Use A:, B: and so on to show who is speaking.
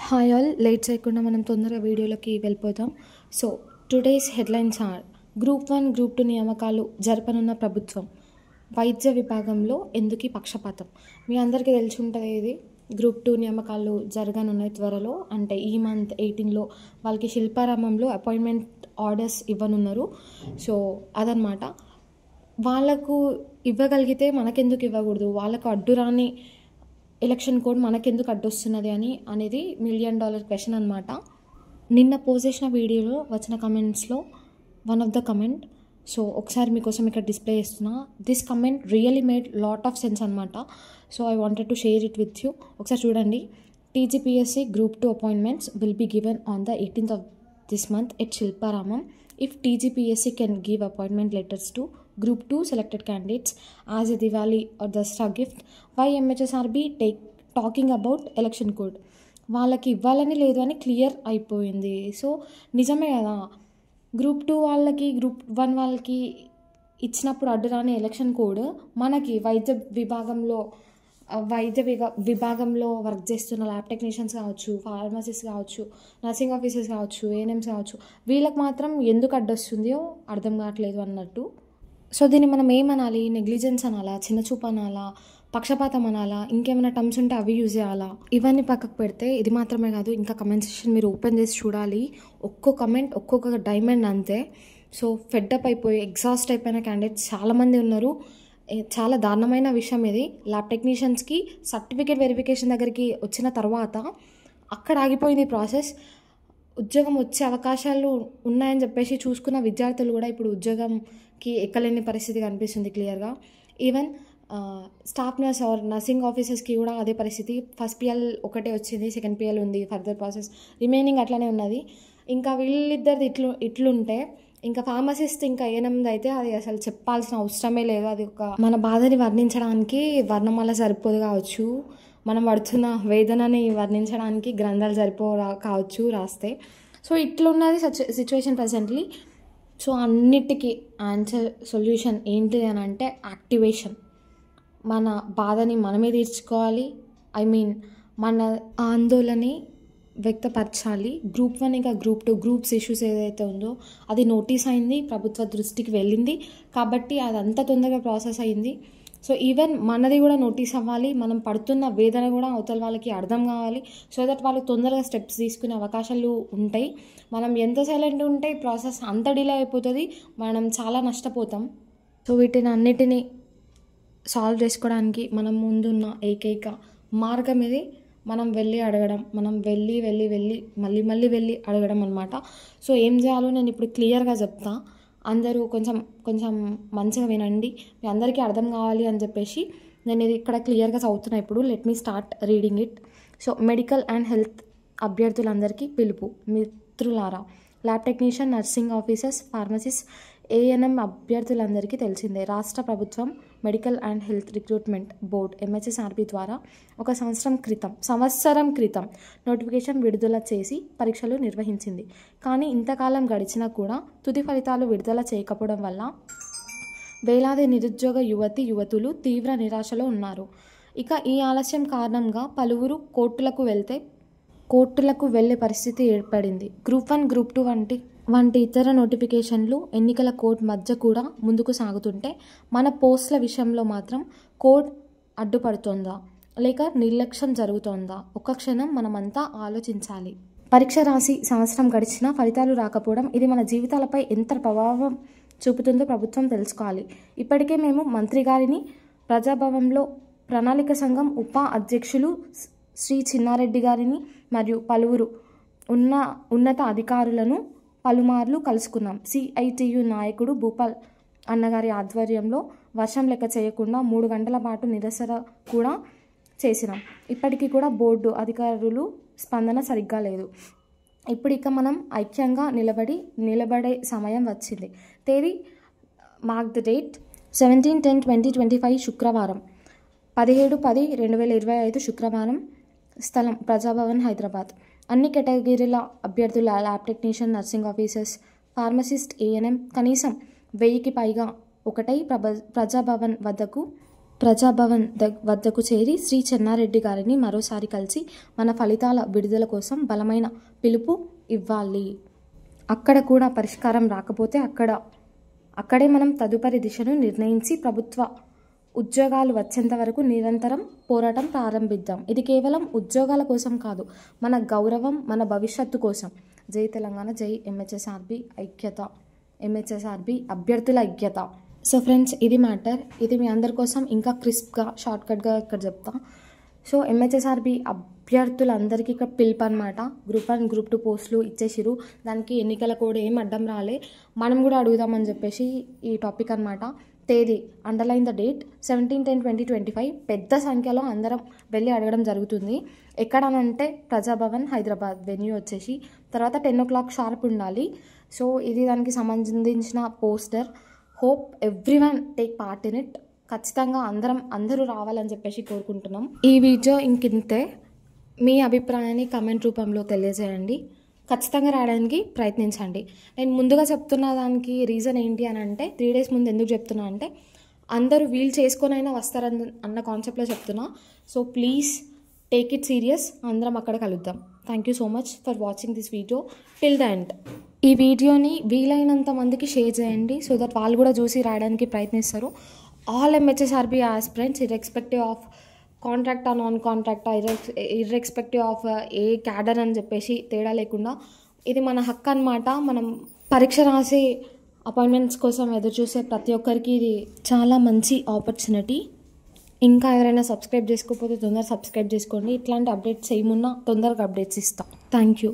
A: Hi all, late చేయకుండా మనం తొందరగా వీడియోలోకి వెళ్ళిపోతాం. So today's headlines are: group 1, group 2 నియామకాలు జరపనున్న ప్రభుత్వం, వైద్య విభాగంలో ఎందుకు పక్షపాతం. మీ అందరికీ తెలిసి ఉంటుంది, ఇది గ్రూప్ 2 నియామకాలు జరగనున్నాయి త్వరలో. అంటే ఈ మంత్ 18లో వాళ్ళకి శిల్పారామంలో అపాయింట్మెంట్ ఆర్డర్స్ ఇవ్వనున్నారు. సో అదనమాట. వాళ్ళకు ఇవ్వగలిగితే మనకెందుకు ఇవ్వకూడదు, వాళ్ళకు అడ్డురాని ఎలక్షన్ కోడ్ మనకెందుకు అడ్డొస్తున్నది అనేది $1 మిలియన్ క్వశ్చన్ అనమాట. నిన్న పోస్ట్ చేసిన వీడియోలో వచ్చిన కమెంట్స్లో one of the comment. So ఒకసారి మీకోసం ఇక్కడ డిస్ప్లే చేస్తున్నా. This comment really made lot of sense అనమాట. So I wanted to share it with you. ఒకసారి చూడండి. TGPSC group 2 appointments will be given on the 18th of this month at Shilparamam. If TGPSC can give appointment letters to Group 2 selected candidates as a Diwali or Dasra gift, why MHSRB talking about election code? వాళ్ళకి ఇవ్వాలని లేదు అని clear అయిపోయింది. So నిజమే కదా, group 2 వాళ్ళకి, group 1 వాళ్ళకి ఇచ్చినప్పుడు అడ్డురాని ఎలక్షన్ కోడ్ మనకి విభాగంలో వర్క్ చేస్తున్న ల్యాబ్ టెక్నీషియన్స్ కావచ్చు, ఫార్మసిస్ట్ కావచ్చు, నర్సింగ్ ఆఫీసర్స్ కావచ్చు, ఏఎన్ఎంస్ కావచ్చు, వీళ్ళకి మాత్రం ఎందుకు అడ్డొస్తుందో అర్థం కావట్లేదు అన్నట్టు. సో దీన్ని మనం ఏమనాలి? నెగ్లిజెన్స్ అనాలా, చిన్నచూపు అనాలా, పక్షపాతం అనాలా, ఇంకేమైనా టర్మ్స్ ఉంటే అవి యూజ్ చేయాలా? ఇవన్నీ పక్కకు పెడితే ఇది మాత్రమే కాదు, ఇంకా కమెంట్ సెక్షన్ మీరు ఓపెన్ చేసి చూడాలి. ఒక్కో కమెంట్ ఒక్కొక్క డైమండ్ అంతే. సో ఫెడ్అప్ అయిపోయి ఎగ్జాస్ట్ అయిపోయిన క్యాండిడేట్స్ చాలామంది ఉన్నారు. చాలా దారుణమైన విషయం ఇది. ల్యాబ్ టెక్నీషియన్స్కి సర్టిఫికేట్ వెరిఫికేషన్ దగ్గరికి వచ్చిన తర్వాత అక్కడ ఆగిపోయింది ప్రాసెస్. ఉద్యోగం వచ్చే అవకాశాలు ఉన్నాయని చెప్పేసి చూసుకున్న విద్యార్థులు కూడా ఇప్పుడు ఉద్యోగంకి ఎక్కలేని పరిస్థితి కనిపిస్తుంది క్లియర్గా. Even staff nurse are nursing ఆఫీసర్స్కి కూడా అదే పరిస్థితి. ఫస్ట్ PL ఒకటే వచ్చింది, సెకండ్ PL ఉంది, ఫర్దర్ ప్రాసెస్ రిమైనింగ్ అట్లనే ఉన్నది. ఇంకా వీళ్ళిద్దరిది ఇట్లుంటే ఇంకా ఫార్మసిస్ట్ ఇంకా ఏఎన్ఎంది అయితే అది అసలు చెప్పాల్సిన అవసరమే లేదు. అది ఒక మన బాధని వర్ణించడానికి వర్ణమాల సరిపోదు కావచ్చు, మనం పడుతున్న వేదనని వర్ణించడానికి గ్రంథాలు కావచ్చు రాస్తే. సో ఇట్లున్నది సిచ్యువేషన్ ప్రజెంట్లీ. సో అన్నిటికీ ఆన్సర్, సొల్యూషన్ ఏంటిది అని అంటే యాక్టివేషన్. మన బాధని మనమే తీర్చుకోవాలి. మన ఆందోళనని వ్యక్తపరచాలి. గ్రూప్ 1 ఇంకా గ్రూప్ 2 గ్రూప్స్ ఇష్యూస్ ఏదైతే ఉందో అది నోటీస్ అయింది, ప్రభుత్వ దృష్టికి వెళ్ళింది కాబట్టి అదంతా తొందరగా ప్రాసెస్ అయింది. సో ఈవెన్ మనది కూడా నోటీస్ అవ్వాలి, మనం పడుతున్న వేదన కూడా అవతల వాళ్ళకి అర్థం కావాలి. సో దట్ వాళ్ళు తొందరగా స్టెప్స్ తీసుకునే అవకాశాలు ఉంటాయి. మనం ఎంత సైలెంట్ ఉంటే ప్రాసెస్ అంత డిలే అయిపోతుంది, మనం చాలా నష్టపోతాం. సో వీటిని అన్నిటినీ సాల్వ్ చేసుకోవడానికి మనం ముందున్న ఏకైక మార్గం ఇది. మనం వెళ్ళి అడగడం, మనం వెళ్ళి వెళ్ళి అడగడం అనమాట. సో ఏం చేయాలో నేను ఇప్పుడు క్లియర్గా చెప్తా. అందరూ కొంచెం మంచిగా వినండి, మీ అందరికీ అర్థం కావాలి అని చెప్పేసి నేను ఇది ఇక్కడ క్లియర్గా చదువుతున్నా. ఇప్పుడు let me start reading it. So medical and health అభ్యర్థులందరికీ పిలుపు. మిత్రులారా, lab technician, nursing officers, pharmacist, ANM అభ్యర్థులందరికీ తెలిసిందే. రాష్ట్ర ప్రభుత్వం medical and health recruitment board MHSRB ద్వారా ఒక సంవత్సరం క్రితం నోటిఫికేషన్ విడుదల చేసి పరీక్షలు నిర్వహించింది. కానీ ఇంతకాలం గడిచినా కూడా తుది ఫలితాలు విడుదల చేయకపోవడం వల్ల వేలాది నిరుద్యోగ యువతులు తీవ్ర నిరాశలో ఉన్నారు. ఇక ఈ ఆలస్యం కారణంగా పలువురు కోర్టులకు వెళ్లే పరిస్థితి ఏర్పడింది. గ్రూప్ 1, గ్రూప్ 2 వంటి ఇతర నోటిఫికేషన్లు ఎన్నికల కోడ్ మధ్య కూడా ముందుకు సాగుతుంటే మన పోస్టుల విషయంలో మాత్రం కోడ్ అడ్డుపడుతోందా లేక నిర్లక్ష్యం జరుగుతోందా? ఒక్క క్షణం మనమంతా ఆలోచించాలి. పరీక్ష రాసి సంవత్సరం గడిచినా ఫలితాలు రాకపోవడం, ఇది మన జీవితాలపై ఎంత ప్రభావం చూపుతుందో ప్రభుత్వం తెలుసుకోవాలి. ఇప్పటికే మేము మంత్రి గారిని, ప్రజాభవన్లో ప్రణాళిక సంఘం ఉప అధ్యక్షులు శ్రీ చిన్నారెడ్డి గారిని మరియు పలువురు ఉన్నత అధికారులను పలుమార్లు కలుసుకున్నాం. CITU నాయకుడు భూపాల్ అన్నగారి ఆధ్వర్యంలో వర్షం లెక్క చేయకుండా 3 గంటల పాటు నిరసన కూడా చేసినాం. ఇప్పటికీ కూడా బోర్డు అధికారులు స్పందన సరిగ్గా లేదు. ఇప్పుడు ఇక మనం ఐక్యంగా నిలబడే సమయం వచ్చింది. తేదీ మార్క్ ద డేట్ 17/10/2025 శుక్రవారం, 17/10/2025 శుక్రవారం. స్థలం ప్రజాభవన్, హైదరాబాద్. అన్ని కేటగిరీల అభ్యర్థుల lab technician, nursing officers, pharmacist, ANM కనీసం 1000కి పైగా ఒకటై ప్రజాభవన్ వద్దకు ప్రజాభవన్ వద్దకు చేరి శ్రీ చెన్నారెడ్డి గారిని మరోసారి కలిసి మన ఫలితాల విడుదల కోసం బలమైన పిలుపు ఇవ్వాలి. అక్కడ కూడా పరిష్కారం రాకపోతే అక్కడే మనం తదుపరి దిశను నిర్ణయించి ప్రభుత్వ ఉద్యోగాలు వచ్చేంత వరకు నిరంతరం పోరాటం ప్రారంభిద్దాం. ఇది కేవలం ఉద్యోగాల కోసం కాదు, మన గౌరవం, మన భవిష్యత్తు కోసం. జై తెలంగాణ, జై ఎంహెచ్ఎస్ఆర్బి ఐక్యత, ఎంహెచ్ఎస్ఆర్బి అభ్యర్థుల ఐక్యత. సో ఫ్రెండ్స్, ఇది మ్యాటర్. ఇది మీ అందరి కోసం ఇంకా క్రిస్ప్గా, షార్ట్కట్గా ఇక్కడ చెప్తా. సో ఎంహెచ్ఎస్ఆర్బి అభ్యర్థులందరికీ ఇక్కడ పిలుపు అనమాట. గ్రూప్ 1, గ్రూప్ 2 పోస్టులు ఇచ్చేసిరు. దానికి ఎన్నికల కోడ్ ఏం అడ్డం రాలే. మనం కూడా అడుగుదామని చెప్పేసి ఈ టాపిక్ అనమాట. తేదీ అండర్లైన్ ద డేట్ 17/10/2025. పెద్ద సంఖ్యలో అందరం వెళ్ళి అడగడం జరుగుతుంది. ఎక్కడనంటే ప్రజాభవన్ హైదరాబాద్ వెన్యూ వచ్చేసి. తర్వాత 10 o'clock షార్ప్ ఉండాలి. సో ఇది దానికి సంబంధించిన poster. Hope everyone take part in it. ఖచ్చితంగా అందరూ రావాలని చెప్పేసి కోరుకుంటున్నాం. ఈ వీడియో ఇంకింతే. మీ అభిప్రాయాన్ని కమెంట్ రూపంలో తెలియజేయండి. ఖచ్చితంగా రాయడానికి ప్రయత్నించండి. నేను ముందుగా చెప్తున్న దానికి రీజన్ ఏంటి అని అంటే, 3 days ముందు ఎందుకు చెప్తున్నా అంటే, అందరూ వీలు చేసుకొనైనా వస్తారన్న కాన్సెప్ట్లో చెప్తున్నా. So please take it serious. అందరం అక్కడ కలుద్దాం. Thank you so much for watching this video till the end. ఈ వీడియోని వీలైనంత మందికి షేర్ చేయండి, సో దట్ వాళ్ళు కూడా చూసి రాయడానికి ప్రయత్నిస్తారు. All MHSRB aspirants, irrespective of contract are non contract, irrespective of A cadre అని చెప్పేసి తేడా లేకుండా ఇది మన హక్కు అనమాట. మనం పరీక్ష రాసి అపాయింట్మెంట్స్ కోసం ఎదురు చూసే ప్రతి ఒక్కరికి ఇది చాలా మంచి ఆపర్చునిటీ. ఇంకా ఎవరైనా సబ్స్క్రైబ్ చేసుకోకపోతే తొందరగా సబ్స్క్రైబ్ చేసుకోండి. ఇట్లాంటి అప్డేట్స్ ఏమున్నా తొందరగా అప్డేట్స్ ఇస్తాం. Thank you.